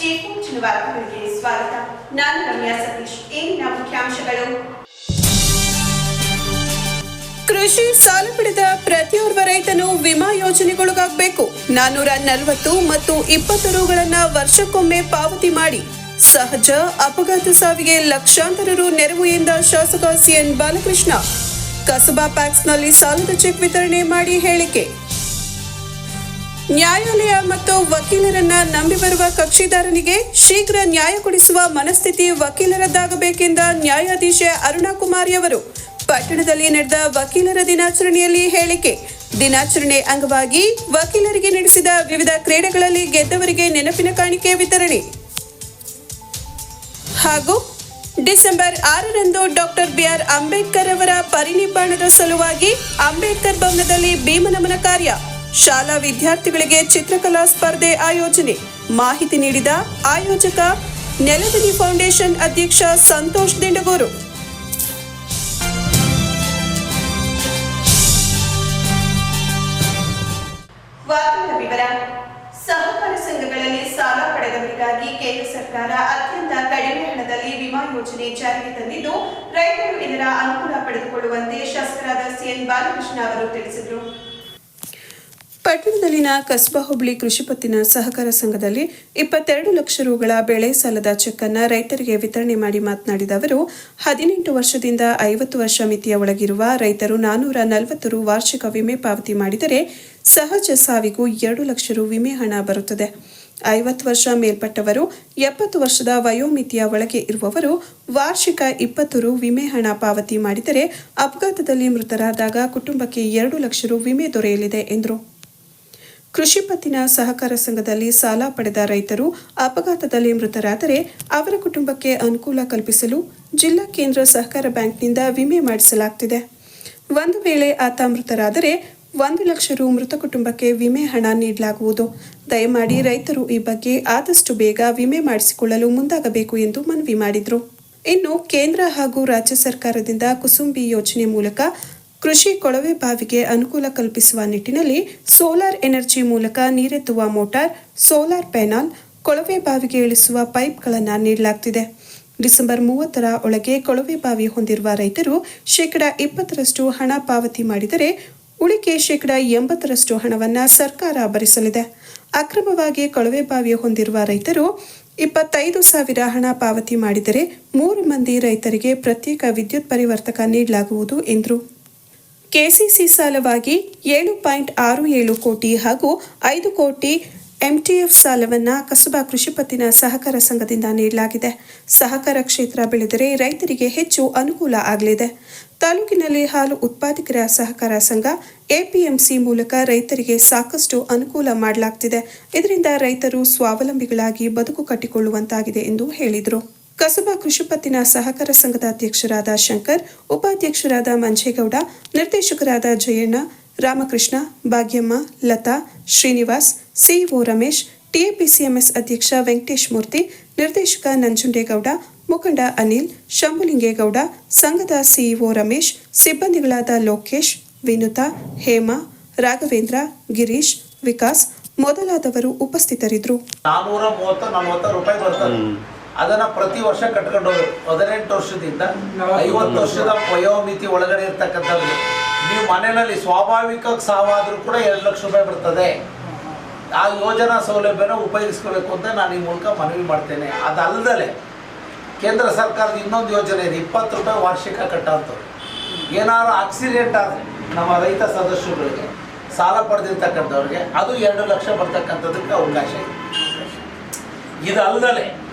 ಶ್ರೀಪೂಜನ ವಾರ್ತೆಗಳಿಗೆ ಸ್ವಾಗತ. ನಾನು ರಮ್ಯಾ ಸತೀಶ್. ಇಂದಿನ ಮುಖ್ಯಾಂಶಗಳು: ಕೃಷಿ ಸಾಲ ಪಡೆದ ಪ್ರತಿಯೊಬ್ಬ ರೈತನು ವಿಮಾ ಯೋಜನೆಗೊಳಗಾಗಬೇಕು. 440 ಮತ್ತು 20 ರುಗಳನ್ನು ವರ್ಷಕ್ಕೊಮ್ಮೆ ಪಾವತಿ ಮಾಡಿ. ಸಹಜ ಅಪಘಾತ ಸಾವಿಗೆ ಲಕ್ಷಾಂತರ ರು ನೆರವು ಎಂದ ಶಾಸಕ ಸಿಎನ್ ಬಾಲಕೃಷ್ಣ. ಕಸಬಾ ಪ್ಯಾಕ್ಸ್ನಲ್ಲಿ ಸಾಲದ ಚೆಕ್ ವಿತರಣೆ ಮಾಡಿ ಹೇಳಿಕೆ. ನ್ಯಾಯಾಲಯ ಮತ್ತು ವಕೀಲರನ್ನ ನಂಬಿ ಬರುವ ಕಕ್ಷಿದಾರನಿಗೆ ಶೀಘ್ರ ನ್ಯಾಯ ಕೊಡಿಸುವ ಮನಸ್ಥಿತಿ ವಕೀಲರದ್ದಾಗಬೇಕೆಂದ ನ್ಯಾಯಾಧೀಶೆ ಅರುಣಾ ಕುಮಾರಿ ಅವರು ಪಟ್ಟಣದಲ್ಲಿ ನಡೆದ ವಕೀಲರ ದಿನಾಚರಣೆಯಲ್ಲಿ ಹೇಳಿಕೆ. ದಿನಾಚರಣೆ ಅಂಗವಾಗಿ ವಕೀಲರಿಗೆ ನಡೆಸಿದ ವಿವಿಧ ಕ್ರೀಡೆಗಳಲ್ಲಿ ಗೆದ್ದವರಿಗೆ ನೆನಪಿನ ಕಾಣಿಕೆ ವಿತರಣೆ. ಹಾಗೂ ಡಿಸೆಂಬರ್ 6ರಂದು ಡಾಕ್ಟರ್ ಬಿಆರ್ ಅಂಬೇಡ್ಕರ್ ಅವರ ಪರಿನಿಬ್ಬಾಣದ ಸಲುವಾಗಿ ಅಂಬೇಡ್ಕರ್ ಭವನದಲ್ಲಿ ಭೀಮನಮನ ಕಾರ್ಯ. ಶಾಲಾ ವಿದ್ಯಾರ್ಥಿಗಳಿಗೆ ಚಿತ್ರಕಲಾ ಸ್ಪರ್ಧೆ ಆಯೋಜನೆ. ಮಾಹಿತಿ ನೀಡಿದ ಆಯೋಜಕ ನೆಲದನಿ ಫೌಂಡೇಶನ್ ಅಧ್ಯಕ್ಷ ಸಂತೋಷ್ ದಿಂಡಗೂರು. ವಾರ್ತೆಗಳ ವಿವರ. ಸಹಕಾರ ಸಂಘಗಳಲ್ಲಿ ಸಾಲ ಪಡೆದವರಿಗಾಗಿ ಕೇಂದ್ರ ಸರ್ಕಾರ ಅತ್ಯಂತ ಕಡಿಮೆ ಹಣದಲ್ಲಿ ವಿಮಾ ಯೋಜನೆ ಜಾರಿಗೆ ತಂದಿದ್ದು, ರೈತರು ಇದರ ಅನುಕೂಲ ಪಡೆದುಕೊಳ್ಳುವಂತೆ ಶಾಸಕರಾದ ಸಿಎನ್ ಬಾಲಕೃಷ್ಣ ಅವರು ತಿಳಿಸಿದರು. ಪಟ್ಟಣದಲ್ಲಿನ ಕಸಬಾ ಹೋಬಳಿ ಕೃಷಿ ಪತ್ತಿನ ಸಹಕಾರ ಸಂಘದಲ್ಲಿ 22 ಲಕ್ಷ ರುಗಳ ಬೆಳೆ ಸಾಲದ ಚೆಕ್ ಅನ್ನು ರೈತರಿಗೆ ವಿತರಣೆ ಮಾಡಿ ಮಾತನಾಡಿದ ಅವರು, 18 ವರ್ಷದಿಂದ 50 ವರ್ಷ ಮಿತಿಯ ಒಳಗಿರುವ ರೈತರು 440 ರು ವಾರ್ಷಿಕ ವಿಮೆ ಪಾವತಿ ಮಾಡಿದರೆ ಸಹಜ ಸಾವಿಗೂ 2 ಲಕ್ಷ ರು ವಿಮೆ ಹಣ ಬರುತ್ತದೆ. 50 ವರ್ಷ ಮೇಲ್ಪಟ್ಟವರು, 70 ವರ್ಷದ ವಯೋಮಿತಿಯ ಒಳಗೆ ಇರುವವರು ವಾರ್ಷಿಕ 20 ರು ವಿಮೆ ಹಣ ಪಾವತಿ ಮಾಡಿದರೆ ಅಪಘಾತದಲ್ಲಿ ಮೃತರಾದಾಗ ಕುಟುಂಬಕ್ಕೆ 2 ಲಕ್ಷ ರು ವಿಮೆ ದೊರೆಯಲಿದೆ ಎಂದರು. ಕೃಷಿ ಪತ್ತಿನ ಸಹಕಾರ ಸಂಘದಲ್ಲಿ ಸಾಲ ಪಡೆದ ರೈತರು ಅಪಘಾತದಲ್ಲಿ ಮೃತರಾದರೆ ಅವರ ಕುಟುಂಬಕ್ಕೆ ಅನುಕೂಲ ಕಲ್ಪಿಸಲು ಜಿಲ್ಲಾ ಕೇಂದ್ರ ಸಹಕಾರ ಬ್ಯಾಂಕ್ನಿಂದ ವಿಮೆ ಮಾಡಿಸಲಾಗುತ್ತಿದೆ. ಒಂದು ವೇಳೆ ಆತ ಮೃತರಾದರೆ 1 ಲಕ್ಷ ರು ಮೃತ ಕುಟುಂಬಕ್ಕೆ ವಿಮೆ ಹಣ ನೀಡಲಾಗುವುದು. ದಯಮಾಡಿ ರೈತರು ಈ ಬಗ್ಗೆ ಆದಷ್ಟು ಬೇಗ ವಿಮೆ ಮಾಡಿಸಿಕೊಳ್ಳಲು ಮುಂದಾಗಬೇಕು ಎಂದು ಮನವಿ ಮಾಡಿದರು. ಇನ್ನು ಕೇಂದ್ರ ಹಾಗೂ ರಾಜ್ಯ ಸರ್ಕಾರದಿಂದ ಕುಸುಂಬಿ ಯೋಜನೆ ಮೂಲಕ ಕೃಷಿ ಕೊಳವೆ ಬಾವಿಗೆ ಅನುಕೂಲ ಕಲ್ಪಿಸುವ ನಿಟ್ಟಿನಲ್ಲಿ ಸೋಲಾರ್ ಎನರ್ಜಿ ಮೂಲಕ ನೀರೆತ್ತುವ ಮೋಟಾರ್, ಸೋಲಾರ್ ಪ್ಯಾನಲ್, ಕೊಳವೆ ಬಾವಿಗೆ ಇಳಿಸುವ ಪೈಪ್ಗಳನ್ನು ನೀಡಲಾಗುತ್ತಿದೆ. ಡಿಸೆಂಬರ್ 30ರ ಒಳಗೆ ಕೊಳವೆ ಬಾವಿ ಹೊಂದಿರುವ ರೈತರು %20 ಹಣ ಪಾವತಿ ಮಾಡಿದರೆ ಉಳಿಕೆ %80 ಹಣವನ್ನು ಸರ್ಕಾರ ಭರಿಸಲಿದೆ. ಅಕ್ರಮವಾಗಿ ಕೊಳವೆ ಬಾವಿ ಹೊಂದಿರುವ ರೈತರು 25,000 ಹಣ ಪಾವತಿ ಮಾಡಿದರೆ 3 ಮಂದಿ ರೈತರಿಗೆ ಪ್ರತ್ಯೇಕ ವಿದ್ಯುತ್ ಪರಿವರ್ತಕ ನೀಡಲಾಗುವುದು ಎಂದರು. ಕೆಸಿಸಿ ಸಾಲವಾಗಿ 7.67 ಕೋಟಿ ಹಾಗೂ 5 ಕೋಟಿ ಎಂಟಿಎಫ್ ಸಾಲವನ್ನು ಕಸಬಾ ಕೃಷಿ ಪತ್ತಿನ ಸಹಕಾರ ಸಂಘದಿಂದ ನೀಡಲಾಗಿದೆ. ಸಹಕಾರ ಕ್ಷೇತ್ರ ಬೆಳೆದರೆ ರೈತರಿಗೆ ಹೆಚ್ಚು ಅನುಕೂಲ ಆಗಲಿದೆ. ತಾಲೂಕಿನಲ್ಲಿ ಹಾಲು ಉತ್ಪಾದಕರ ಸಹಕಾರ ಸಂಘ ಎಪಿಎಂಸಿ ಮೂಲಕ ರೈತರಿಗೆ ಸಾಕಷ್ಟು ಅನುಕೂಲ ಮಾಡಲಾಗುತ್ತಿದೆ. ಇದರಿಂದ ರೈತರು ಸ್ವಾವಲಂಬಿಗಳಾಗಿ ಬದುಕು ಕಟ್ಟಿಕೊಳ್ಳುವಂತಾಗಿದೆ ಎಂದು ಹೇಳಿದರು. ಕಸಬಾ ಕೃಷಿ ಪತ್ತಿನ ಸಹಕಾರ ಸಂಘದ ಅಧ್ಯಕ್ಷರಾದ ಶಂಕರ್, ಉಪಾಧ್ಯಕ್ಷರಾದ ಮಂಜೇಗೌಡ, ನಿರ್ದೇಶಕರಾದ ಜಯಣ್ಣ, ರಾಮಕೃಷ್ಣ, ಭಾಗ್ಯಮ್ಮ, ಲತಾ, ಶ್ರೀನಿವಾಸ್, ಸಿಇಒ ರಮೇಶ್, ಟಿಎಪಿಸಿಎಂಎಸ್ ಅಧ್ಯಕ್ಷ ವೆಂಕಟೇಶ್ ಮೂರ್ತಿ, ನಿರ್ದೇಶಕ ನಂಜುಂಡೇಗೌಡ, ಮುಖಂಡ ಅನಿಲ್, ಶಂಭುಲಿಂಗೇಗೌಡ, ಸಂಘದ ಸಿಇಒ ರಮೇಶ್, ಸಿಬ್ಬಂದಿಗಳಾದ ಲೋಕೇಶ್, ವಿನುತಾ, ಹೇಮಾ, ರಾಘವೇಂದ್ರ, ಗಿರೀಶ್, ವಿಕಾಸ್ ಮೊದಲಾದವರು ಉಪಸ್ಥಿತರಿದ್ದರು. 430-40 ರೂಪಾಯಿ ಬರ್ತದೆ. ಅದನ್ನು ಪ್ರತಿ ವರ್ಷ ಕಟ್ಕೊಂಡು ಹೋಗಿ 18 ವರ್ಷದಿಂದ 50 ವರ್ಷದ ವಯೋಮಿತಿ ಒಳಗಡೆ ಇರ್ತಕ್ಕಂಥದ್ದು ನೀವು ಮನೆಯಲ್ಲಿ ಸ್ವಾಭಾವಿಕ ಸಾವಾದರೂ ಕೂಡ 2 ಲಕ್ಷ ರೂಪಾಯಿ ಬರ್ತದೆ. ಆ ಯೋಜನಾ ಸೌಲಭ್ಯನ ಉಪಯೋಗಿಸ್ಕೋಬೇಕು ಅಂತ ನಾನು ಈ ಮೂಲಕ ಮನವಿ ಮಾಡ್ತೇನೆ. ಅದಲ್ಲದೆ ಕೇಂದ್ರ ಸರ್ಕಾರದ ಇನ್ನೊಂದು ಯೋಜನೆ ಇದೆ, 20 ರೂಪಾಯಿ ವಾರ್ಷಿಕ ಕಟ್ಟೋಂಥದ್ದು. ಏನಾದ್ರು ಆಕ್ಸಿಡೆಂಟ್ ಆದರೆ ನಮ್ಮ ರೈತ ಸದಸ್ಯರುಗಳಿಗೆ ಸಾಲ ಪಡೆದಿರ್ತಕ್ಕಂಥವ್ರಿಗೆ ಅದು 2 ಲಕ್ಷ ಬರ್ತಕ್ಕಂಥದ್ದಕ್ಕೆ ಅವಕಾಶ ಇದೆ. ಇದಲ್ಲದೆ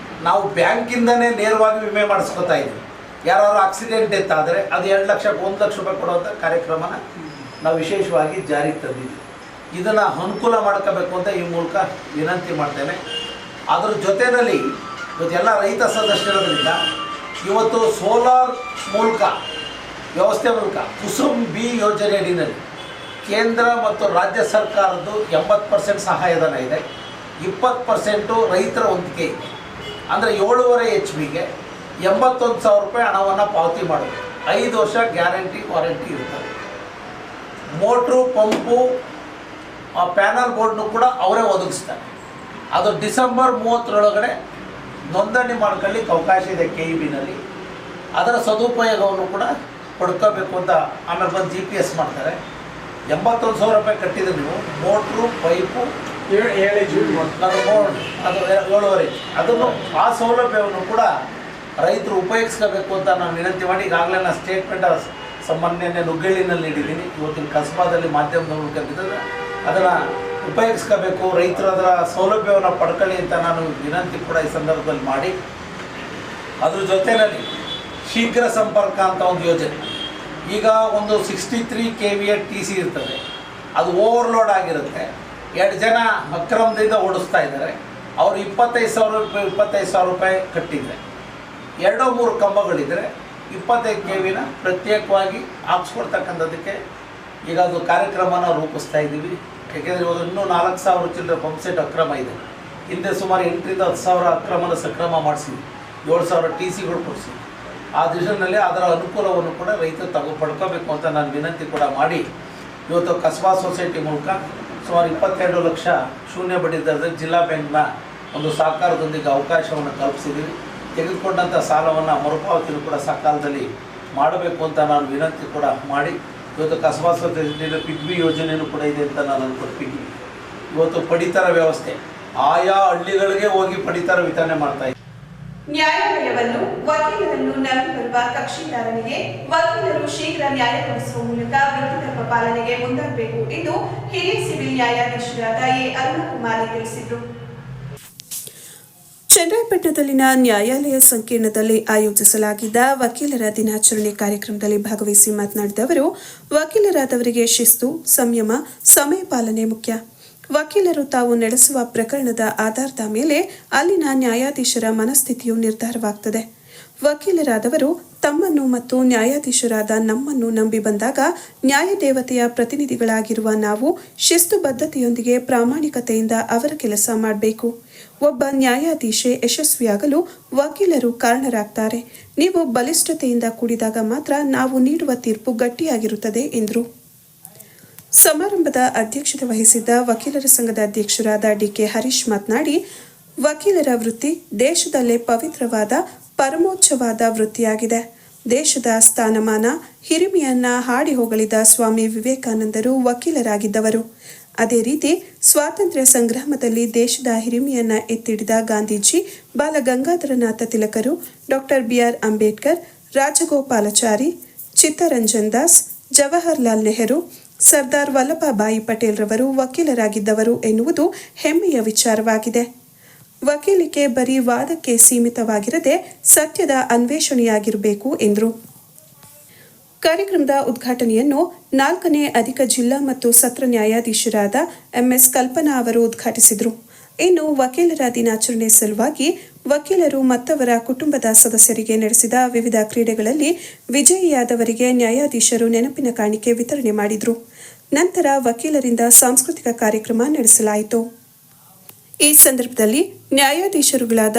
ನಾವು ಬ್ಯಾಂಕಿಂದನೇ ನೇರವಾಗಿ ವಿಮೆ ಮಾಡಿಸ್ಕೊತಾ ಇದ್ದೀವಿ. ಯಾರು ಆಕ್ಸಿಡೆಂಟ್ ಡೆತ್ ಆದರೆ ಅದು 2 ಲಕ್ಷಕ್ಕೆ 1 ಲಕ್ಷ ರೂಪಾಯಿ ಕೊಡುವಂಥ ಕಾರ್ಯಕ್ರಮನ ನಾವು ವಿಶೇಷವಾಗಿ ಜಾರಿಗೆ ತಂದಿದ್ದೀವಿ. ಇದನ್ನು ಅನುಕೂಲ ಮಾಡ್ಕೋಬೇಕು ಅಂತ ಈ ಮೂಲಕ ವಿನಂತಿ ಮಾಡ್ತೇನೆ. ಅದರ ಜೊತೆಯಲ್ಲಿ ಇವತ್ತೆಲ್ಲ ರೈತ ಸದಸ್ಯರಿಂದ ಇವತ್ತು ಸೋಲಾರ್ ಮೂಲಕ ವ್ಯವಸ್ಥೆ ಮೂಲಕ ಕುಸುಂಬಿ ಯೋಜನೆ ಅಡಿನಲ್ಲಿ ಕೇಂದ್ರ ಮತ್ತು ರಾಜ್ಯ ಸರ್ಕಾರದ್ದು 80% ಸಹಾಯಧನ ಇದೆ, 20% ರೈತರ ಹೊಂದಿಕೆ ಇದೆ. ಅಂದರೆ 7.5 HP-ಗೆ 81,000 ರೂಪಾಯಿ ಹಣವನ್ನು ಪಾವತಿ ಮಾಡಬೇಕು. 5 ವರ್ಷ ಗ್ಯಾರಂಟಿ ವಾರಂಟಿ ಇರ್ತದೆ. ಮೋಟ್ರು, ಪಂಪು, ಪ್ಯಾನಲ್ ಬೋರ್ಡ್ನು ಕೂಡ ಅವರೇ ಒದಗಿಸ್ತಾರೆ. ಅದು ಡಿಸೆಂಬರ್ 30ರೊಳಗಡೆ ನೋಂದಣಿ ಮಾಡ್ಕೊಳ್ಳಿಕ್ಕೆ ಅವಕಾಶ ಇದೆ KEBನಲ್ಲಿ. ಅದರ ಸದುಪಯೋಗವನ್ನು ಕೂಡ ಪಡ್ಕೋಬೇಕು ಅಂತ ಆಮೇಲೆ ಬಂದು GPS ಮಾಡ್ತಾರೆ. 81,000 ರೂಪಾಯಿ ಕಟ್ಟಿದ್ರೆ ನೀವು ಮೋಟ್ರು ಪೈಪು 7 ಅದು 7.5 ಅದನ್ನು ಆ ಸೌಲಭ್ಯವನ್ನು ಕೂಡ ರೈತರು ಉಪಯೋಗಿಸ್ಕೋಬೇಕು ಅಂತ ನಾನು ವಿನಂತಿ ಮಾಡಿ ಈಗಾಗಲೇ ನಾನು ಸ್ಟೇಟ್ಮೆಂಟ್ ಸಾಮಾನ್ಯನೇ ನುಗ್ಗೇಳಿನಲ್ಲಿ ನೀಡಿದ್ದೀನಿ. ಇವತ್ತಿನ ಕಸ್ಬಾದಲ್ಲಿ ಮಾಧ್ಯಮದ ಮೂಲಕ ಬಿದ್ದರೆ ಅದನ್ನು ಉಪಯೋಗಿಸ್ಕೋಬೇಕು, ರೈತರು ಅದರ ಸೌಲಭ್ಯವನ್ನು ಪಡ್ಕೊಳ್ಳಿ ಅಂತ ನಾನು ವಿನಂತಿ ಕೂಡ ಈ ಸಂದರ್ಭದಲ್ಲಿ ಮಾಡಿ, ಅದ್ರ ಜೊತೆಯಲ್ಲಿ ಶೀಘ್ರ ಸಂಪರ್ಕ ಅಂತ ಒಂದು ಯೋಜನೆ. ಈಗ ಒಂದು 63 KVA TC ಇರ್ತದೆ, ಅದು ಓವರ್ಲೋಡ್ ಆಗಿರುತ್ತೆ. 2 ಜನ ಅಕ್ರಮದಿಂದ ಓಡಿಸ್ತಾ ಇದ್ದಾರೆ. ಅವರು 25,000 ರೂಪಾಯಿ ಕಟ್ಟಿದ್ದಾರೆ. 2-3 ಕಂಬಗಳಿದ್ದರೆ 25 KVನ ಪ್ರತ್ಯೇಕವಾಗಿ ಹಾಕ್ಸ್ಕೊಡ್ತಕ್ಕಂಥದ್ದಕ್ಕೆ ಈಗ ಅದು ಕಾರ್ಯಕ್ರಮನ ರೂಪಿಸ್ತಾ ಇದ್ದೀವಿ. ಯಾಕೆಂದರೆ ಇವಾಗ ಇನ್ನೂ 4,000 ಚಿಲ್ಲರೆ ಪಂಪ್ ಸೆಟ್ ಅಕ್ರಮ ಇದೆ. ಹಿಂದೆ ಸುಮಾರು 8,000 ರಿಂದ 10,000 ಅಕ್ರಮನ ಸಕ್ರಮ ಮಾಡಿಸಿದ್ವಿ, 7,000 TCಗಳು ಕೊಡಿಸಿದ್ವಿ. ಆ ದಿಶೆಯಲ್ಲಿ ಅದರ ಅನುಕೂಲವನ್ನು ಕೂಡ ರೈತರು ಪಡ್ಕೋಬೇಕು ಅಂತ ನಾನು ವಿನಂತಿ ಕೂಡ ಮಾಡಿ, ಇವತ್ತು ಕಸ್ಬಾ ಸೊಸೈಟಿ ಮೂಲಕ ಸುಮಾರು 22 ಲಕ್ಷ ಶೂನ್ಯ ಬಡ್ಡಿ ದರದಲ್ಲಿ ಜಿಲ್ಲಾ ಬ್ಯಾಂಕ್ನ ಒಂದು ಸಹಕಾರದೊಂದಿಗೆ ಅವಕಾಶವನ್ನು ಕಲ್ಪಿಸಿದ್ದೀವಿ. ತೆಗೆದುಕೊಂಡಂಥ ಸಾಲವನ್ನು ಮರುಪಾವತಿಯನ್ನು ಕೂಡ ಸಕಾಲದಲ್ಲಿ ಮಾಡಬೇಕು ಅಂತ ನಾನು ವಿನಂತಿ ಕೂಡ ಮಾಡಿ, ಇವತ್ತು ಕಸ್ಬಾ ಸೊಸೈಟಿಯಲ್ಲಿ ಪಿಗ್ಮಿ ಯೋಜನೆಯೂ ಕೂಡ ಇದೆ ಅಂತ ನಾನು ಅನ್ಕೊಳ್ತೀನಿ. ಇವತ್ತು ಪಡಿತರ ವ್ಯವಸ್ಥೆ ಆಯಾ ಹಳ್ಳಿಗಳಿಗೆ ಹೋಗಿ ಪಡಿತರ ವಿತರಣೆ ಮಾಡ್ತಾ ಇದ್ದೀವಿ. ನ್ಯಾಯಾಲಯವನ್ನು ವಕೀಲರನ್ನು ನಂಬಿ ಬರುವ ಕಕ್ಷಿದಾರನಿಗೆ ವಕೀಲರು ಶೀಘ್ರ ನ್ಯಾಯ ಕೊಡಿಸುವ ಮೂಲಕ ವೃತ್ತಿಧರ್ಮ ಪಾಲನೆಗೆ ಮುಂದಾಗಬೇಕು ಎಂದು ಹಿರಿಯ ಸಿವಿಲ್ ನ್ಯಾಯಾಧೀಶರಾದ ಅರುಣಕುಮಾರಿ ತಿಳಿಸಿದರು. ಚನ್ನರಾಯಪಟ್ಟಣದಲ್ಲಿನ ನ್ಯಾಯಾಲಯ ಸಂಕೀರ್ಣದಲ್ಲಿ ಆಯೋಜಿಸಲಾಗಿದ್ದ ವಕೀಲರ ದಿನಾಚರಣೆ ಕಾರ್ಯಕ್ರಮದಲ್ಲಿ ಭಾಗವಹಿಸಿ ಮಾತನಾಡಿದ ಅವರು, ವಕೀಲರಾದವರಿಗೆ ಶಿಸ್ತು, ಸಂಯಮ, ಸಮಯ ಪಾಲನೆ ಮುಖ್ಯ. ವಕೀಲರು ತಾವು ನಡೆಸುವ ಪ್ರಕರಣದ ಆಧಾರದ ಮೇಲೆ ಅಲ್ಲಿನ ನ್ಯಾಯಾಧೀಶರ ಮನಸ್ಥಿತಿಯು ನಿರ್ಧಾರವಾಗುತ್ತದೆ. ವಕೀಲರಾದವರು ತಮ್ಮನ್ನು ಮತ್ತು ನ್ಯಾಯಾಧೀಶರಾದ ನಮ್ಮನ್ನು ನಂಬಿ ಬಂದಾಗ ನ್ಯಾಯದೇವತೆಯ ಪ್ರತಿನಿಧಿಗಳಾಗಿರುವ ನಾವು ಶಿಸ್ತುಬದ್ಧತೆಯೊಂದಿಗೆ ಪ್ರಾಮಾಣಿಕತೆಯಿಂದ ಅವರ ಕೆಲಸ ಮಾಡಬೇಕು. ಒಬ್ಬ ನ್ಯಾಯಾಧೀಶೆ ಯಶಸ್ವಿಯಾಗಲು ವಕೀಲರು ಕಾರಣರಾಗ್ತಾರೆ. ನೀವು ಬಲಿಷ್ಠತೆಯಿಂದ ಕೂಡಿದಾಗ ಮಾತ್ರ ನಾವು ನೀಡುವ ತೀರ್ಪು ಗಟ್ಟಿಯಾಗಿರುತ್ತದೆ ಎಂದರು. ಸಮಾರಂಭದ ಅಧ್ಯಕ್ಷತೆ ವಹಿಸಿದ್ದ ವಕೀಲರ ಸಂಘದ ಅಧ್ಯಕ್ಷರಾದ DK ಹರೀಶ್ ಮಾತನಾಡಿ, ವಕೀಲರ ವೃತ್ತಿ ದೇಶದಲ್ಲೇ ಪವಿತ್ರವಾದ ಪರಮೋಚ್ಚವಾದ ವೃತ್ತಿಯಾಗಿದೆ. ದೇಶದ ಸ್ಥಾನಮಾನ ಹಿರಿಮೆಯನ್ನ ಹಾಡಿ ಹೊಗಳಿದ ಸ್ವಾಮಿ ವಿವೇಕಾನಂದರು ವಕೀಲರಾಗಿದ್ದವರು. ಅದೇ ರೀತಿ ಸ್ವಾತಂತ್ರ್ಯ ಸಂಗ್ರಾಮದಲ್ಲಿ ದೇಶದ ಹಿರಿಮೆಯನ್ನ ಎತ್ತಿಡಿದ ಗಾಂಧೀಜಿ, ಬಾಲಗಂಗಾಧರನಾಥ ತಿಲಕರು, ಡಾಕ್ಟರ್ BR ಅಂಬೇಡ್ಕರ್, ರಾಜಗೋಪಾಲಾಚಾರಿ, ಚಿತ್ತರಂಜನ್ ದಾಸ್, ಜವಾಹರ್ಲಾಲ್ ನೆಹರು, ಸರ್ದಾರ್ ವಲ್ಲಭಭಾಯಿ ಪಟೇಲ್ ರವರು ವಕೀಲರಾಗಿದ್ದವರು ಎನ್ನುವುದು ಹೆಮ್ಮೆಯ ವಿಚಾರವಾಗಿದೆ. ವಕೀಲಿಕೆ ಬರೀ ವಾದಕ್ಕೆ ಸೀಮಿತವಾಗಿರದೆ ಸತ್ಯದ ಅನ್ವೇಷಣೆಯಾಗಿರಬೇಕು ಎಂದರು. ಕಾರ್ಯಕ್ರಮದ ಉದ್ಘಾಟನೆಯನ್ನು 4ನೇ ಅಧಿಕ ಜಿಲ್ಲಾ ಮತ್ತು ಸತ್ರ ನ್ಯಾಯಾಧೀಶರಾದ MS ಕಲ್ಪನಾ ಅವರು ಉದ್ಘಾಟಿಸಿದರು. ಇನ್ನು ವಕೀಲರ ದಿನಾಚರಣೆ ಸಲುವಾಗಿ ವಕೀಲರು ಮತ್ತವರ ಕುಟುಂಬದ ಸದಸ್ಯರಿಗೆ ನಡೆಸಿದ ವಿವಿಧ ಕ್ರೀಡೆಗಳಲ್ಲಿ ವಿಜಯಿಯಾದವರಿಗೆ ನ್ಯಾಯಾಧೀಶರು ನೆನಪಿನ ಕಾಣಿಕೆ ವಿತರಣೆ ಮಾಡಿದರು. ನಂತರ ವಕೀಲರಿಂದ ಸಾಂಸ್ಕೃತಿಕ ಕಾರ್ಯಕ್ರಮ ನಡೆಸಲಾಯಿತು. ಈ ಸಂದರ್ಭದಲ್ಲಿ ನ್ಯಾಯಾಧೀಶರುಗಳಾದ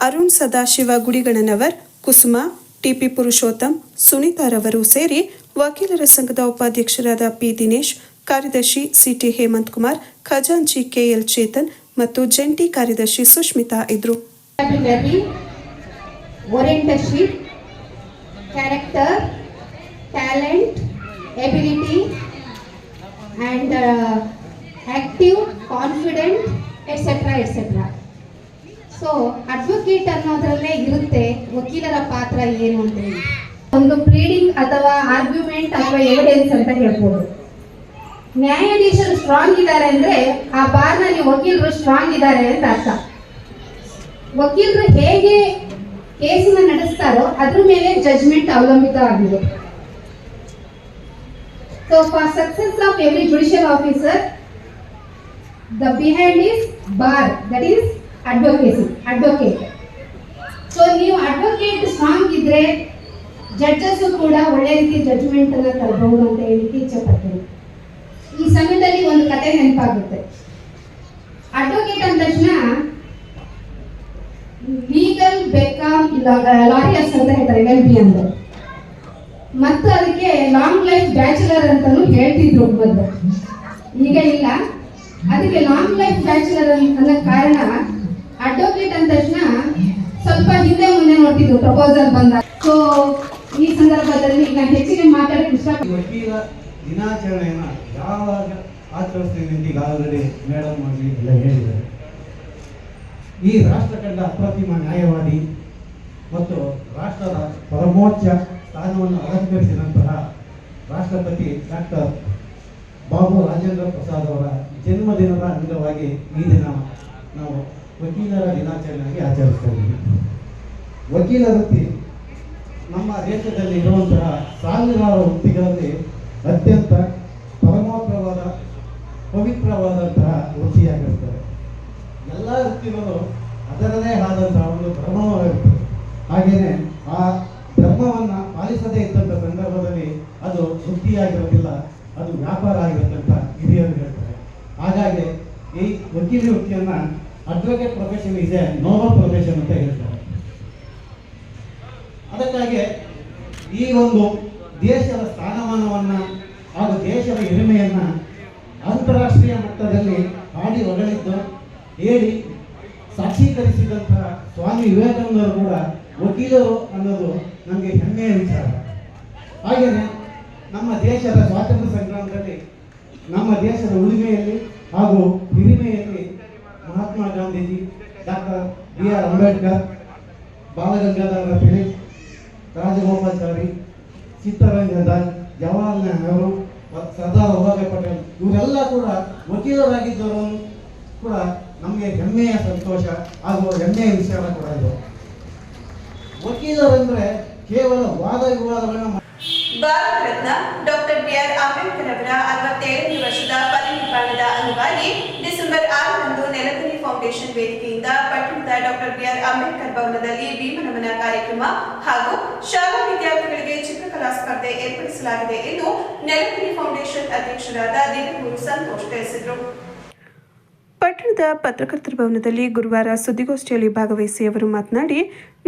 ಅರುಣ್ ಸದಾಶಿವ ಗುಡಿಗಣನವರ್, ಕುಸುಮಾ, TP ಪುರುಷೋತ್ತಮ್, ಸುನೀತಾರವರು ಸೇರಿ ವಕೀಲರ ಸಂಘದ ಉಪಾಧ್ಯಕ್ಷರಾದ P ದಿನೇಶ್, ಕಾರ್ಯದರ್ಶಿ CT ಹೇಮಂತ್ ಕುಮಾರ್, ಖಜಾಂಚಿ KL ಚೇತನ್ ಮತ್ತು ಜಂಟಿ ಕಾರ್ಯದರ್ಶಿ ಸುಷ್ಮಿತಾ ಇದ್ರು. ಓರಿಯೆಂಟರ್ಶಿಪ್, character, talent, ability and active, confident, etc. So advocate ಅನ್ನೋದ್ರಲ್ಲೇ ಇರುತ್ತೆ ವಕೀಲರ ಪಾತ್ರ ಏನು ಅಂತ ಹೇಳಿ. ಒಂದು ಪ್ಲೀಡಿಂಗ್ ಅಥವಾ ಆರ್ಗ್ಯುಮೆಂಟ್ ಅಥವಾ ಎವಿಡೆನ್ಸ್ ಅಂತ ಹೇಳ್ಬೋದು. ನ್ಯಾಯಾಧೀಶರು ಸ್ಟ್ರಾಂಗ್ ಇದ್ದಾರೆ ಅಂದ್ರೆ ಆ ಬಾರ್ನಲ್ಲಿ ವಕೀಲರು ಸ್ಟ್ರಾಂಗ್ ಇದ್ದಾರೆ ಅಂತ ಅರ್ಥ. ವಕೀಲರು ಹೇಗೆ ಕೇಸನ್ನ ನಡೆಸ್ತಾರೋ ಅದ್ರ ಮೇಲೆ ಜಜ್ಮೆಂಟ್ ಅವಲಂಬಿತವಾಗಿದೆ. So for success of every judicial officer, the behind is bar, that is advocacy, advocate. So ನೀವು ಅಡ್ವೊಕೇಟ್ ಸ್ಟ್ರಾಂಗ್ ಇದ್ರೆ ಜಡ್ಜಸ್ ಕೂಡ ಒಳ್ಳೆ ರೀತಿ ಜಡ್ಜ್ಮೆಂಟ್ ಅನ್ನ ತರಬಹುದು ಅಂತ ಹೇಳಿಕ್ಕೆ ಇಚ್ಛೆ ಪಡ್ತೀನಿ. ಈ ಸಮಯದಲ್ಲಿ ಒಂದು ಕತೆ ನೆನಪಾಗುತ್ತೆ. ಅಡ್ವೊಕೇಟ್ ಅಂದ ತಕ್ಷಣ ಲೀಗಲ್ ಬೆಕಾಮ್ ಲಾಯರ್ಸ್ ಅಂತ ಹೇಳ್ತಾರೆ, LLB ಅಂತ. ಮತ್ತು ಅದಕ್ಕೆ ಲಾಂಗ್ ಲೈಫ್ ಬ್ಯಾಚುಲರ್ ಅಂತಾನು ಹೇಳ್ತಿದ್ರು ಮೊದಲು. ಈಗ ಇಲ್ಲ, ಅದಕ್ಕೆ ಲಾಂಗ್ ಲೈಫ್ ಬ್ಯಾಚುಲರ್ ಅನ್ನೋ ಕಾರಣ ಅಡ್ವೊಕೇಟ್ ಅಂದ ತಕ್ಷಣ ಸ್ವಲ್ಪ ಹಿಂದೆ ಮುಂದೆ ನೋಡ್ತಿದ್ರು ಪ್ರಪೋಸಲ್ ಬಂದಾಗ. ಸೊ ಈ ಸಂದರ್ಭದಲ್ಲಿ ನಾನು ಹೆಚ್ಚಿಗೆ ಮಾತಾಡಕ್ಕೆ ಇಷ್ಟಪಡ್ತೀನಿ. ವಕೀಲ ದಿನಾಚರಣೆಯನ್ನು ಯಾವಾಗ ಆಚರಿಸ್ತೀವಿ ಅಂತ ಈಗಾಗಲೇ ಮೇಡಮ್ ಆಗಿ ಎಲ್ಲ ಹೇಳಿದ್ದಾರೆ. ಈ ರಾಷ್ಟ್ರ ಕಂಡ ಅಪ್ರತಿಮ ನ್ಯಾಯವಾದಿ ಮತ್ತು ರಾಷ್ಟ್ರದ ಪರಮೋಚ್ಚ ಸ್ಥಾನವನ್ನು ಅಲಂಕರಿಸಿದಂತಹ ರಾಷ್ಟ್ರಪತಿ ಡಾಕ್ಟರ್ ಬಾಬು ರಾಜೇಂದ್ರ ಪ್ರಸಾದ್ ಅವರ ಜನ್ಮದಿನದ ಅಂಗವಾಗಿ ಈ ದಿನ ನಾವು ವಕೀಲರ ದಿನಾಚರಣೆಯಾಗಿ ಆಚರಿಸ್ತಾ ಇದ್ದೀವಿ. ವಕೀಲ ವೃತ್ತಿ ನಮ್ಮ ದೇಶದಲ್ಲಿ ಇರುವಂತಹ ಸಾವಿರಾರು ವೃತ್ತಿಗಳಲ್ಲಿ ಅತ್ಯಂತ ಪವಿತ್ರವಾದಂತಹ ವೃತ್ತಿಯಾಗಿರ್ತದೆ. ಎಲ್ಲ ವೃತ್ತಿಗಳು ಅದರದೇ ಆದಂತಹ ಒಂದು ಧರ್ಮವಾಗಿರ್ತದೆ. ಹಾಗೆಯೇ ಆ ಧರ್ಮವನ್ನು ಪಾಲಿಸದೇ ಇದ್ದಂಥ ಸಂದರ್ಭದಲ್ಲಿ ಅದು ವೃತ್ತಿಯಾಗಿರೋದಿಲ್ಲ, ಅದು ವ್ಯಾಪಾರ ಆಗಿರುತ್ತಂತ ಹಿರಿಯರು ಹೇಳ್ತಾರೆ. ಹಾಗಾಗಿ ಈ ವಕೀಲಿ ವೃತ್ತಿಯನ್ನು advocate profession is A Nobel profession ಅಂತ ಹೇಳ್ತಾರೆ. ಅದಕ್ಕಾಗಿ ಈ ಒಂದು ದೇಶದ ಸ್ಥಾನಮಾನವನ್ನು ಹಾಗೂ ದೇಶದ ಹಿರಿಮೆಯನ್ನು ಅಂತಾರಾಷ್ಟ್ರೀಯ ಮಟ್ಟದಲ್ಲಿ ಹಾಡಿ ಹೊಗಳಿದ್ದು ಹೇಳಿ ಸಾಕ್ಷೀಕರಿಸಿದಂತಹ ಸ್ವಾಮಿ ವಿವೇಕಾನಂದರು ಕೂಡ ವಕೀಲರು ಅನ್ನೋದು ನಮಗೆ ಹೆಮ್ಮೆಯ ವಿಚಾರ. ಹಾಗೆಯೇ ನಮ್ಮ ದೇಶದ ಸ್ವಾತಂತ್ರ್ಯ ಸಂಗ್ರಾಮದಲ್ಲಿ ನಮ್ಮ ದೇಶದ ಉಳಿಮೆಯಲ್ಲಿ ಹಾಗೂ ಹಿರಿಮೆಯಲ್ಲಿ ಮಹಾತ್ಮ ಗಾಂಧೀಜಿ, ಡಾಕ್ಟರ್ B.R. ಅಂಬೇಡ್ಕರ್, ಬಾಲಗಂಗಾಧರ ತಿಲಕ್, ರಾಜಗೋಪಾಲಾಚಾರಿ, ಚಿತ್ತರಂಜನ್ ದಾಸ್, ಜವಾಹರ್ಲಾಲ್ ನೆಹರು, ಸರ್ದಾರ್ ವಲ್ಲಭಾಯ್ ಪಟೇಲ್ ಇವರೆಲ್ಲ ಕೂಡ ವಕೀಲರಾಗಿದ್ದವರು ಕೂಡ ನಮಗೆ ಹೆಮ್ಮೆಯ ಸಂತೋಷ ಹಾಗೂ ಹೆಮ್ಮೆಯ ವಿಷಯ ಕೂಡ ಇದು. ವಕೀಲರಂದ್ರೆ ಕೇವಲ ವಾದ ವಿವಾದಗಳನ್ನ ಭಾರತ ರತ್ನ ಡಾಕ್ಟರ್ B.R. ಅಂಬೇಡ್ಕರ್ ಅವರ 67ನೇ ವರ್ಷದ ಪರಿನಿರ್ವಾಣದ ಅಂಗವಾಗಿ ಡಿಸೆಂಬರ್ 6ರಂದು ನೆಲಗಲಿ ಫೌಂಡೇಶನ್ ವೇದಿಕೆಯಿಂದ ಪಟ್ಟಣದ ಡಾಕ್ಟರ್ B.R. ಅಂಬೇಡ್ಕರ್ ಭವನದಲ್ಲಿ ಭೀಮನಮನ ಕಾರ್ಯಕ್ರಮ ಹಾಗೂ ಶಾಲಾ ವಿದ್ಯಾರ್ಥಿಗಳಿಗೆ ಚಿತ್ರಕಲಾ ಸ್ಪರ್ಧೆ ಏರ್ಪಡಿಸಲಾಗಿದೆ ಎಂದು ನೆಲಗಲಿ ಫೌಂಡೇಶನ್ ಅಧ್ಯಕ್ಷರಾದ ದಿನಗೂರು ಸಂತೋಷ್ ತಿಳಿಸಿದರು. ಪಟ್ಟಣದ ಪತ್ರಕರ್ತರ ಭವನದಲ್ಲಿ ಗುರುವಾರ ಸುದ್ದಿಗೋಷ್ಠಿಯಲ್ಲಿ ಭಾಗವಹಿಸಿ ಅವರು ಮಾತನಾಡಿ,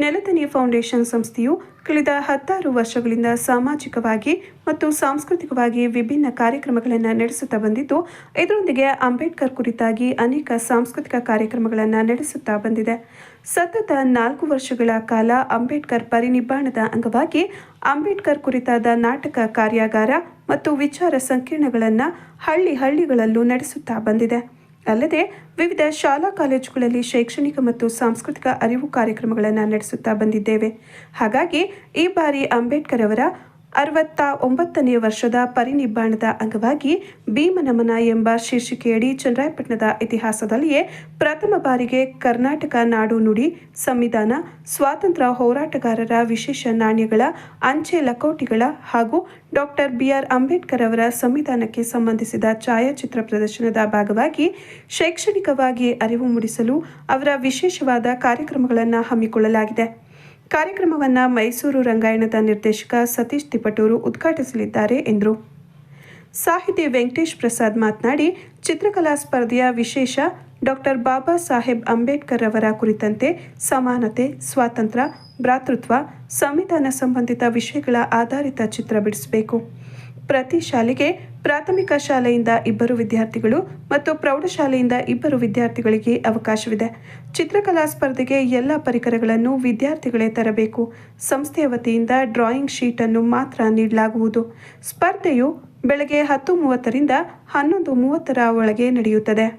ನೆಲದನಿ ಫೌಂಡೇಶನ್ ಸಂಸ್ಥೆಯು ಕಳೆದ 16 ವರ್ಷಗಳಿಂದ ಸಾಮಾಜಿಕವಾಗಿ ಮತ್ತು ಸಾಂಸ್ಕೃತಿಕವಾಗಿ ವಿಭಿನ್ನ ಕಾರ್ಯಕ್ರಮಗಳನ್ನು ನಡೆಸುತ್ತಾ ಬಂದಿದ್ದು, ಇದರೊಂದಿಗೆ ಅಂಬೇಡ್ಕರ್ ಕುರಿತಾಗಿ ಅನೇಕ ಸಾಂಸ್ಕೃತಿಕ ಕಾರ್ಯಕ್ರಮಗಳನ್ನು ನಡೆಸುತ್ತಾ ಬಂದಿದೆ. ಸತತ 4 ವರ್ಷಗಳ ಕಾಲ ಅಂಬೇಡ್ಕರ್ ಪರಿನಿಬ್ಬಾಣದ ಅಂಗವಾಗಿ ಅಂಬೇಡ್ಕರ್ ಕುರಿತಾದ ನಾಟಕ ಕಾರ್ಯಾಗಾರ ಮತ್ತು ವಿಚಾರ ಸಂಕಿರಣಗಳನ್ನು ಹಳ್ಳಿಗಳಲ್ಲೂ ನಡೆಸುತ್ತಾ ಬಂದಿದೆ. ಅಲ್ಲದೆ ವಿವಿಧ ಶಾಲಾ ಕಾಲೇಜುಗಳಲ್ಲಿ ಶೈಕ್ಷಣಿಕ ಮತ್ತು ಸಾಂಸ್ಕೃತಿಕ ಅರಿವು ಕಾರ್ಯಕ್ರಮಗಳನ್ನು ನಡೆಸುತ್ತಾ ಬಂದಿದ್ದೇವೆ. ಹಾಗಾಗಿ ಈ ಬಾರಿ ಅಂಬೇಡ್ಕರ್ ಅವರ 69ನೇ ವರ್ಷದ ಪರಿನಿಬ್ಬಾಣದ ಅಂಗವಾಗಿ ಭೀಮನಮನ ಎಂಬ ಶೀರ್ಷಿಕೆಯಡಿ ಚನ್ನರಾಯಪಟ್ಟಣದ ಇತಿಹಾಸದಲ್ಲಿಯೇ ಪ್ರಥಮ ಬಾರಿಗೆ ಕರ್ನಾಟಕ ನಾಡು ನುಡಿ, ಸಂವಿಧಾನ, ಸ್ವಾತಂತ್ರ್ಯ ಹೋರಾಟಗಾರರ ವಿಶೇಷ ನಾಣ್ಯಗಳ ಅಂಚೆ ಲಕೋಟಿಗಳ ಹಾಗೂ ಡಾಕ್ಟರ್ B.R. ಅಂಬೇಡ್ಕರ್ ಅವರ ಸಂವಿಧಾನಕ್ಕೆ ಸಂಬಂಧಿಸಿದ ಛಾಯಾಚಿತ್ರ ಪ್ರದರ್ಶನದ ಭಾಗವಾಗಿ ಶೈಕ್ಷಣಿಕವಾಗಿ ಅರಿವು ಮೂಡಿಸಲು ಅವರ ವಿಶೇಷವಾದ ಕಾರ್ಯಕ್ರಮಗಳನ್ನು ಹಮ್ಮಿಕೊಳ್ಳಲಾಗಿದೆ. ಕಾರ್ಯಕ್ರಮವನ್ನು ಮೈಸೂರು ರಂಗಾಯಣದ ನಿರ್ದೇಶಕ ಸತೀಶ್ ತಿಪಟೂರು ಉದ್ಘಾಟಿಸಲಿದ್ದಾರೆ ಎಂದರು. ಸಾಹಿತಿ ವೆಂಕಟೇಶ್ ಪ್ರಸಾದ್ ಮಾತನಾಡಿ, ಚಿತ್ರಕಲಾ ಸ್ಪರ್ಧೆಯ ವಿಶೇಷ ಡಾಕ್ಟರ್ ಬಾಬಾ ಸಾಹೇಬ್ ಅಂಬೇಡ್ಕರ್ ಅವರ ಕುರಿತಂತೆ ಸಮಾನತೆ, ಸ್ವಾತಂತ್ರ್ಯ, ಭ್ರಾತೃತ್ವ, ಸಂವಿಧಾನ ಸಂಬಂಧಿತ ವಿಷಯಗಳ ಆಧಾರಿತ ಚಿತ್ರ ಬಿಡಿಸಬೇಕು. ಪ್ರತಿ ಶಾಲೆಗೆ ಪ್ರಾಥಮಿಕ ಶಾಲೆಯಿಂದ 2 ವಿದ್ಯಾರ್ಥಿಗಳು ಮತ್ತು ಪ್ರೌಢಶಾಲೆಯಿಂದ 2 ವಿದ್ಯಾರ್ಥಿಗಳಿಗೆ ಅವಕಾಶವಿದೆ. ಚಿತ್ರಕಲಾ ಸ್ಪರ್ಧೆಗೆ ಎಲ್ಲ ಪರಿಕರಗಳನ್ನು ವಿದ್ಯಾರ್ಥಿಗಳೇ ತರಬೇಕು. ಸಂಸ್ಥೆಯ ವತಿಯಿಂದ ಡ್ರಾಯಿಂಗ್ ಶೀಟ್ ಅನ್ನು ಮಾತ್ರ ನೀಡಲಾಗುವುದು. ಸ್ಪರ್ಧೆಯು ಬೆಳಗ್ಗೆ 10:30ರಿಂದ 11:30 ಒಳಗೆ ನಡೆಯುತ್ತದೆ.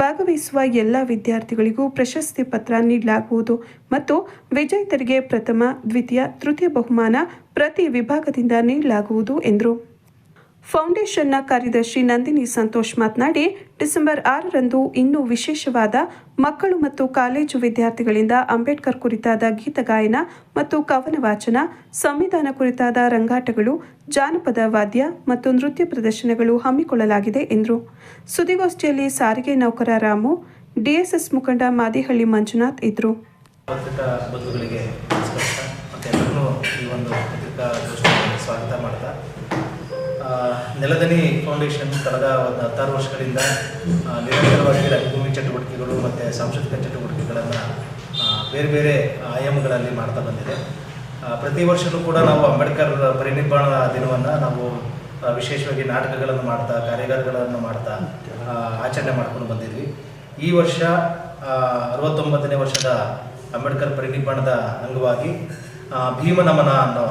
ಭಾಗವಹಿಸುವ ಎಲ್ಲ ವಿದ್ಯಾರ್ಥಿಗಳಿಗೂ ಪ್ರಶಸ್ತಿ ಪತ್ರ ನೀಡಲಾಗುವುದು ಮತ್ತು ವಿಜೇತರಿಗೆ ಪ್ರಥಮ, ದ್ವಿತೀಯ, ತೃತೀಯ ಬಹುಮಾನ ಪ್ರತಿ ವಿಭಾಗದಿಂದ ನೀಡಲಾಗುವುದು ಎಂದರು. ಫೌಂಡೇಶನ್ನ ಕಾರ್ಯದರ್ಶಿ ನಂದಿನಿ ಸಂತೋಷ್ ಮಾತನಾಡಿ, ಡಿಸೆಂಬರ್ 6ರಂದು ಇನ್ನೂ ವಿಶೇಷವಾದ ಮಕ್ಕಳು ಮತ್ತು ಕಾಲೇಜು ವಿದ್ಯಾರ್ಥಿಗಳಿಂದ ಅಂಬೇಡ್ಕರ್ ಕುರಿತಾದ ಗೀತಗಾಯನ ಮತ್ತು ಕವನ ವಾಚನ, ಸಂವಿಧಾನ ಕುರಿತಾದ ರಂಗಾಟಗಳು, ಜಾನಪದ ವಾದ್ಯ ಮತ್ತು ನೃತ್ಯ ಪ್ರದರ್ಶನಗಳು ಹಮ್ಮಿಕೊಳ್ಳಲಾಗಿದೆ ಎಂದರು. ಸುದ್ದಿಗೋಷ್ಠಿಯಲ್ಲಿ ಸಾರಿಗೆ ನೌಕರ ರಾಮು, DSS ಮುಖಂಡ ಮಾದಿಹಳ್ಳಿ ಮಂಜುನಾಥ್ ಇದ್ದರು. ಸ್ವಾಗತ ಮಾಡ್ತಾ, ನೆಲದನಿ ಫೌಂಡೇಶನ್ ಕಳೆದ 16 ವರ್ಷಗಳಿಂದ ನಿರಂತರವಾಗಿ ರಂಗಭೂಮಿ ಚಟುವಟಿಕೆಗಳು ಮತ್ತು ಸಾಂಸ್ಕೃತಿಕ ಚಟುವಟಿಕೆಗಳನ್ನು ಬೇರೆ ಬೇರೆ ಆಯಾಮಗಳಲ್ಲಿ ಮಾಡ್ತಾ ಬಂದಿದೆ. ಪ್ರತಿ ವರ್ಷವೂ ಕೂಡ ನಾವು ಅಂಬೇಡ್ಕರ್ ಪರಿನಿಬ್ಬಾಣ ದಿನವನ್ನು ನಾವು ವಿಶೇಷವಾಗಿ ನಾಟಕಗಳನ್ನು ಮಾಡ್ತಾ ಕಾರ್ಯಾಗಾರಗಳನ್ನು ಮಾಡ್ತಾ ಆಚರಣೆ ಮಾಡ್ಕೊಂಡು ಬಂದಿದ್ವಿ. ಈ ವರ್ಷ 69ನೇ ವರ್ಷದ ಅಂಬೇಡ್ಕರ್ ಪರಿನಿಬ್ಬಾಣದ ಅಂಗವಾಗಿ ಭೀಮ ನಮನ ಅನ್ನೋ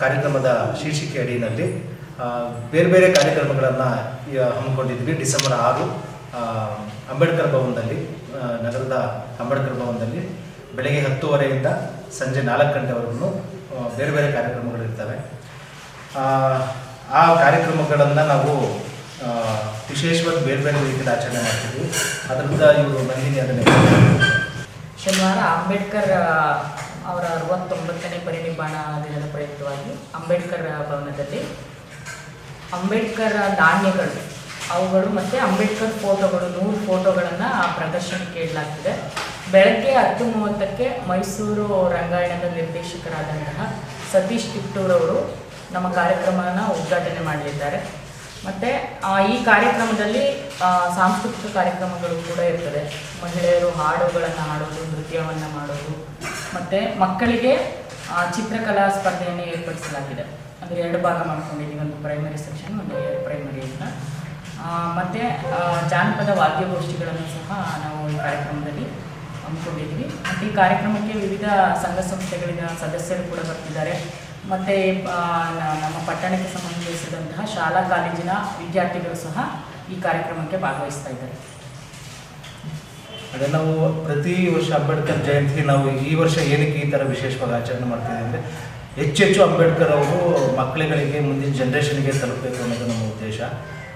ಕಾರ್ಯಕ್ರಮದ ಶೀರ್ಷಿಕೆ ಅಡಿಯಲ್ಲಿ ಬೇರೆ ಬೇರೆ ಕಾರ್ಯಕ್ರಮಗಳನ್ನು ಹಮ್ಮಿಕೊಂಡಿದ್ವಿ. ಡಿಸೆಂಬರ್ 6 ಅಂಬೇಡ್ಕರ್ ಭವನದಲ್ಲಿ, ನಗರದ ಅಂಬೇಡ್ಕರ್ ಭವನದಲ್ಲಿ ಬೆಳಗ್ಗೆ 10:30ಯಿಂದ ಸಂಜೆ 4 ಗಂಟೆವರೆಗೂ ಬೇರೆ ಬೇರೆ ಕಾರ್ಯಕ್ರಮಗಳಿರ್ತವೆ. ಆ ಕಾರ್ಯಕ್ರಮಗಳನ್ನು ನಾವು ವಿಶೇಷವಾಗಿ ಬೇರೆ ಬೇರೆ ರೀತಿಯಲ್ಲಿ ಆಚರಣೆ ಮಾಡ್ತೀವಿ. ಅದರಿಂದ ಇವರು ನಂದಿನಿ ಅದನ್ನೇ ಶನಿವಾರ ಅಂಬೇಡ್ಕರ್ ಅವರ 69ನೇ ಪರಿನಿಬ್ಬಾಣ ದಿನದ ಪ್ರಯುಕ್ತವಾಗಿ ಅಂಬೇಡ್ಕರ್ ಭವನದಲ್ಲಿ ಅಂಬೇಡ್ಕರ್ ನಾಣ್ಯಗಳು ಅವುಗಳು ಮತ್ತು ಅಂಬೇಡ್ಕರ್ ಫೋಟೋಗಳು 100 ಫೋಟೋಗಳನ್ನು ಪ್ರದರ್ಶನಕ್ಕೆ ಇಡಲಾಗ್ತಿದೆ. ಬೆಳಗ್ಗೆ 10:30ಕ್ಕೆ ಮೈಸೂರು ರಂಗಾಯಣದ ನಿರ್ದೇಶಕರಾದಂತಹ ಸತೀಶ್ ತಿಪ್ಟೂರವರು ನಮ್ಮ ಕಾರ್ಯಕ್ರಮವನ್ನು ಉದ್ಘಾಟನೆ ಮಾಡಲಿದ್ದಾರೆ. ಮತ್ತು ಈ ಕಾರ್ಯಕ್ರಮದಲ್ಲಿ ಸಾಂಸ್ಕೃತಿಕ ಕಾರ್ಯಕ್ರಮಗಳು ಕೂಡ ಇರ್ತದೆ. ಮಹಿಳೆಯರು ಹಾಡುಗಳನ್ನು ಹಾಡೋದು, ನೃತ್ಯವನ್ನು ಮಾಡೋದು, ಮತ್ತು ಮಕ್ಕಳಿಗೆ ಚಿತ್ರಕಲಾ ಸ್ಪರ್ಧೆಯನ್ನು ಏರ್ಪಡಿಸಲಾಗಿದೆ. ಅಂದರೆ 2 ಭಾಗ ಮಾಡ್ಕೊಂಡಿದ್ದೀವಿ, ಒಂದು ಪ್ರೈಮರಿ ಸೆಕ್ಷನ್, ಒಂದು ಪ್ರೈಮರಿ ಅಂತ. ಮತ್ತು ಜಾನಪದ ವಾದ್ಯಗೋಷ್ಠಿಗಳನ್ನು ಸಹ ನಾವು ಈ ಕಾರ್ಯಕ್ರಮದಲ್ಲಿ ಹಮ್ಮಿಕೊಂಡಿದ್ದೀವಿ. ಮತ್ತು ಈ ಕಾರ್ಯಕ್ರಮಕ್ಕೆ ವಿವಿಧ ಸಂಘ ಸಂಸ್ಥೆಗಳಿಂದ ಸದಸ್ಯರು ಕೂಡ ಬರ್ತಿದ್ದಾರೆ. ಮತ್ತು ನಮ್ಮ ಪಟ್ಟಣಕ್ಕೆ ಸಂಬಂಧಿಸಿದಂತಹ ಶಾಲಾ ಕಾಲೇಜಿನ ವಿದ್ಯಾರ್ಥಿಗಳು ಸಹ ಈ ಕಾರ್ಯಕ್ರಮಕ್ಕೆ ಭಾಗವಹಿಸ್ತಾ ಇದ್ದಾರೆ. ಅದೇ ನಾವು ಪ್ರತಿ ವರ್ಷ ಅಂಬೇಡ್ಕರ್ ಜಯಂತಿ ನಾವು ಈ ವರ್ಷ ಏನಕ್ಕೆ ಈ ಥರ ವಿಶೇಷವಾಗಿ ಆಚರಣೆ ಮಾಡ್ತಿದ್ದೀವಿ ಅಂದರೆ ಹೆಚ್ಚೆಚ್ಚು ಅಂಬೇಡ್ಕರ್ ಅವರು ಮಕ್ಕಳುಗಳಿಗೆ, ಮುಂದಿನ ಜನ್ರೇಷನ್ಗೆ ತಲುಪಬೇಕು ಅನ್ನೋದು ನಮ್ಮ ಉದ್ದೇಶ.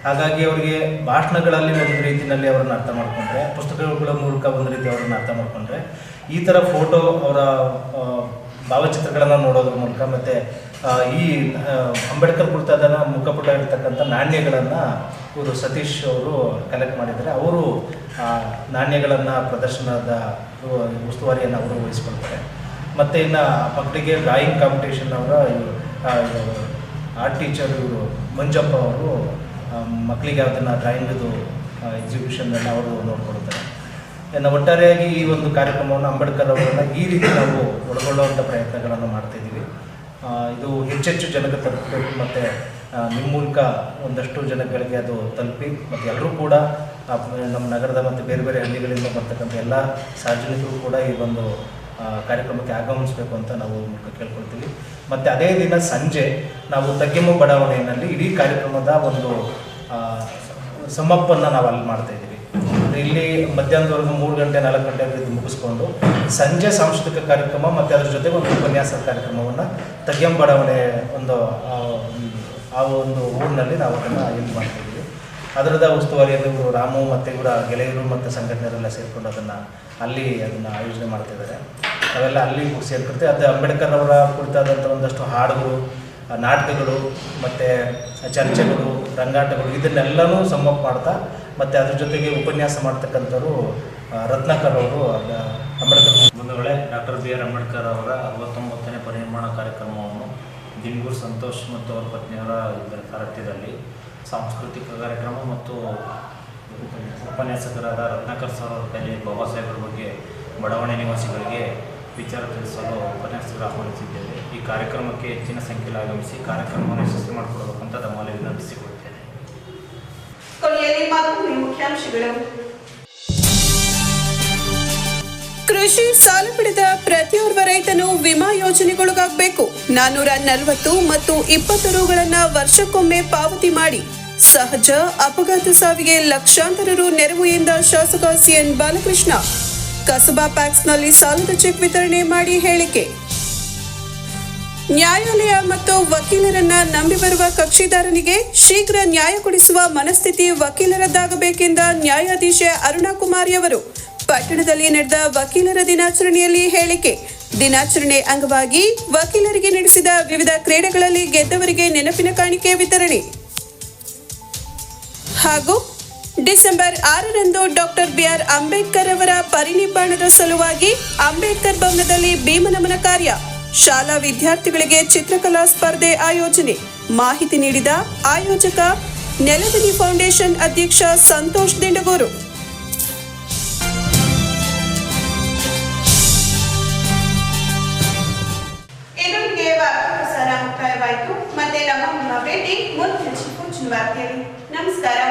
ಹಾಗಾಗಿ ಅವರಿಗೆ ಭಾಷಣಗಳಲ್ಲಿ ಒಂದು ರೀತಿಯಲ್ಲಿ ಅವರನ್ನು ಅರ್ಥ ಮಾಡಿಕೊಂಡ್ರೆ, ಪುಸ್ತಕಗಳ ಮೂಲಕ ಒಂದು ರೀತಿ ಅವರನ್ನು ಅರ್ಥ ಮಾಡಿಕೊಂಡ್ರೆ, ಈ ಥರ ಫೋಟೋ ಅವರ ಭಾವಚಿತ್ರಗಳನ್ನು ನೋಡೋದ್ರ ಮೂಲಕ ಮತ್ತು ಈ ಅಂಬೇಡ್ಕರ್ ಕುರಿತಾದ ಮುಖಪುಟ ಇರ್ತಕ್ಕಂಥ ನಾಣ್ಯಗಳನ್ನು ಇವರು ಸತೀಶ್ ಅವರು ಕಲೆಕ್ಟ್ ಮಾಡಿದ್ದಾರೆ. ಅವರು ನಾಣ್ಯಗಳನ್ನು ಪ್ರದರ್ಶನದ ಉಸ್ತುವಾರಿಯನ್ನು ಅವರು ವಹಿಸ್ಕೊಳ್ತಾರೆ. ಮತ್ತು ಇನ್ನು ಮಕ್ಕಳಿಗೆ ಡ್ರಾಯಿಂಗ್ ಕಾಂಪಿಟೇಷನ್ ಅವರ ಆರ್ಟ್ ಟೀಚರ್ ಇವರು ಮಂಜಪ್ಪ ಅವರು ಮಕ್ಕಳಿಗೆ ಅದನ್ನು ಡ್ರಾಯಿಂಗದು ಎಕ್ಸಿಬಿಷನನ್ನು ಅವರು ನೋಡ್ಕೊಳ್ತಾರೆ. ಇನ್ನು ಒಟ್ಟಾರೆಯಾಗಿ ಈ ಒಂದು ಕಾರ್ಯಕ್ರಮವನ್ನು ಅಂಬೇಡ್ಕರ್ ಅವರನ್ನು ಈ ರೀತಿ ನಾವು ಒಳಗೊಳ್ಳುವಂಥ ಪ್ರಯತ್ನಗಳನ್ನು ಮಾಡ್ತಾಯಿದ್ದೀವಿ. ಇದು ಹೆಚ್ಚೆಚ್ಚು ಜನಕ್ಕೆ ತಲುಪಬೇಕು ಮತ್ತು ನಿಮ್ಮ ಮೂಲಕ ಒಂದಷ್ಟು ಜನಗಳಿಗೆ ಅದು ತಲುಪಿ ಮತ್ತು ಎಲ್ಲರೂ ಕೂಡ ನಮ್ಮ ನಗರದ ಮತ್ತು ಬೇರೆ ಬೇರೆ ಹಳ್ಳಿಗಳಿಂದ ಬರ್ತಕ್ಕಂಥ ಎಲ್ಲ ಸಾರ್ವಜನಿಕರು ಕೂಡ ಈ ಒಂದು ಕಾರ್ಯಕ್ರಮಕ್ಕೆ ಆಗಮಿಸಬೇಕು ಅಂತ ನಾವು ಮೂಲಕ ಕೇಳ್ಕೊಳ್ತೀವಿ. ಮತ್ತು ಅದೇ ದಿನ ಸಂಜೆ ನಾವು ತಗ್ಗೆಮ್ಮ ಬಡಾವಣೆಯಲ್ಲಿ ಇಡೀ ಕಾರ್ಯಕ್ರಮದ ಒಂದು ಸಮಾಪನ ನಾವು ಅಲ್ಲಿ ಮಾಡ್ತಾಯಿದ್ದೀವಿ. ಇಲ್ಲಿ ಮಧ್ಯಾಹ್ನದವರೆಗೂ 3 ಗಂಟೆ 4 ಗಂಟೆಗೆ ಮುಗಿಸ್ಕೊಂಡು ಸಂಜೆ ಸಾಂಸ್ಕೃತಿಕ ಕಾರ್ಯಕ್ರಮ ಮತ್ತು ಅದ್ರ ಜೊತೆಗೆ ಒಂದು ಉಪನ್ಯಾಸ ಕಾರ್ಯಕ್ರಮವನ್ನು ತಗ್ಗೆಮ್ಮ ಬಡಾವಣೆ ಆ ಒಂದು ಊರಿನಲ್ಲಿ ನಾವು ಅದನ್ನು ಇದು ಮಾಡ್ತಾಯಿದ್ದೀವಿ. ಅದರದ ಉಸ್ತುವಾರಿಯಲ್ಲಿ ಇವರು ರಾಮು ಮತ್ತು ಇವರ ಗೆಳೆಯರು ಮತ್ತು ಸಂಘಟನೆಯರೆಲ್ಲ ಸೇರಿಕೊಂಡು ಅದನ್ನು ಆಯೋಜನೆ ಮಾಡ್ತಿದ್ದಾರೆ. ಅವೆಲ್ಲ ಅಲ್ಲಿ ಸೇರ್ಕೊಳ್ತೀವಿ. ಅದು ಅಂಬೇಡ್ಕರ್ ಅವರ ಕುರಿತಾದಂಥ ಒಂದಷ್ಟು ಹಾಡುಗಳು, ನಾಟಕಗಳು ಮತ್ತು ಚರ್ಚೆಗಳು, ರಂಗಾಟಗಳು ಇದನ್ನೆಲ್ಲನೂ ಸಮ್ಮಪ್ ಮಾಡ್ತಾ ಮತ್ತು ಅದ್ರ ಜೊತೆಗೆ ಉಪನ್ಯಾಸ ಮಾಡ್ತಕ್ಕಂಥವ್ರು ರತ್ನಾಕರ್ ಅವರು ಅಂಬೇಡ್ಕರ್ ಬಂಧುಗಳೇ, ಡಾಕ್ಟರ್ ಬಿ ಆರ್ ಅಂಬೇಡ್ಕರ್ ಅವರ 69ನೇ ಪರಿನಿರ್ಮಾಣ ಕಾರ್ಯಕ್ರಮವನ್ನು ದಿನಗೂರು ಸಂತೋಷ್ ಮತ್ತು ಅವರ ಪತ್ನಿಯವರ ಸಾರಥ್ಯದಲ್ಲಿ ಸಾಂಸ್ಕೃತಿಕ ಕಾರ್ಯಕ್ರಮ ಮತ್ತು ಉಪನ್ಯಾಸಕರಾದ ರತ್ನಾಕರ್ ಸರ್ ಅವರ ಕೈಲಿ ಬಾಬಾ ಸಾಹೇಬರ ಬಗ್ಗೆ ಬಡಾವಣೆ ನಿವಾಸಿಗಳಿಗೆ ವಿಚಾರ ತಿಳಿಸಲು ಉಪನ್ಯಾಸಕರು ಆಹ್ವಾನಿಸಿದ್ದೇವೆ. ಈ ಕಾರ್ಯಕ್ರಮಕ್ಕೆ ಹೆಚ್ಚಿನ ಸಂಖ್ಯೆಯಲ್ಲಿ ಆಗಮಿಸಿ ಕಾರ್ಯಕ್ರಮವನ್ನು ಯಶಸ್ವಿ ಮಾಡಿಕೊಡಬೇಕಂತ ತಮ್ಮಲ್ಲಿ ವಿನಂತಿಸಿಕೊಳ್ತೇನೆ. ಕೊನೆಯಲ್ಲಿ ಮತ್ತೊಮ್ಮೆ ಮುಖ್ಯಾಂಶಗಳು. ಕೃಷಿ ಸಾಲ ಪಡೆದ ಪ್ರತಿಯೋರ್ವ ರೈತನು ವಿಮಾ ಯೋಜನೆಗೊಳಗಾಗಬೇಕು. 440 ಮತ್ತು 20 ರುಗಳನ್ನು ವರ್ಷಕ್ಕೊಮ್ಮೆ ಪಾವತಿ ಮಾಡಿ. ಸಹಜ ಅಪಘಾತ ಸಾವಿಗೆ ಲಕ್ಷಾಂತರ ರು ನೆರವು ಎಂದ ಶಾಸಕ ಸಿಎನ್ ಬಾಲಕೃಷ್ಣ. ಕಸಬಾ ಪ್ಯಾಕ್ಸ್ನಲ್ಲಿ ಸಾಲದ ಚೆಕ್ ವಿತರಣೆ ಮಾಡಿ ಹೇಳಿಕೆ. ನ್ಯಾಯಾಲಯ ಮತ್ತು ವಕೀಲರನ್ನ ನಂಬಿ ಬರುವ ಕಕ್ಷಿದಾರನಿಗೆ ಶೀಘ್ರ ನ್ಯಾಯ ಕೊಡಿಸುವ ಮನಸ್ಥಿತಿ ವಕೀಲರದ್ದಾಗಬೇಕೆಂದ ನ್ಯಾಯಾಧೀಶೆ ಅರುಣಾ ಕುಮಾರಿ ಅವರು ಪಟ್ಟಣದಲ್ಲಿ ನಡೆದ ವಕೀಲರ ದಿನಾಚರಣೆಯಲ್ಲಿ ಹೇಳಿಕೆ. ದಿನಾಚರಣೆ ಅಂಗವಾಗಿ ವಕೀಲರಿಗೆ ನಡೆಸಿದ ವಿವಿಧ ಕ್ರೀಡೆಗಳಲ್ಲಿ ಗೆದ್ದವರಿಗೆ ನೆನಪಿನ ಕಾಣಿಕೆ ವಿತರಣೆ. ಹಾಗೂ ಡಿಸೆಂಬರ್ 6ರಂದು ಡಾಕ್ಟರ್ ಬಿಆರ್ ಅಂಬೇಡ್ಕರ್ ಅವರ ಪರಿನಿಬ್ಬಾಣದ ಸಲುವಾಗಿ ಅಂಬೇಡ್ಕರ್ ಭವನದಲ್ಲಿ ಭೀಮನಮನ ಕಾರ್ಯ. ಶಾಲಾ ವಿದ್ಯಾರ್ಥಿಗಳಿಗೆ ಚಿತ್ರಕಲಾ ಸ್ಪರ್ಧೆ ಆಯೋಜನೆ. ಮಾಹಿತಿ ನೀಡಿದ ಆಯೋಜಕ ನೆಲದನಿ ಫೌಂಡೇಶನ್ ಅಧ್ಯಕ್ಷ ಸಂತೋಷ್ ದಿಂಡಗೂರು. ಇದರೊಂದಿಗೆ ವಾರ್ತಾ ಪ್ರಸಾರ ಮುಕ್ತಾಯವಾಯಿತು. ಮತ್ತೆ ನಮ್ಮ ಭೇಟಿ ಮುಂದಿನ ವಾರ್ತೆಯಲ್ಲಿ ನಮಸ್ಕಾರ.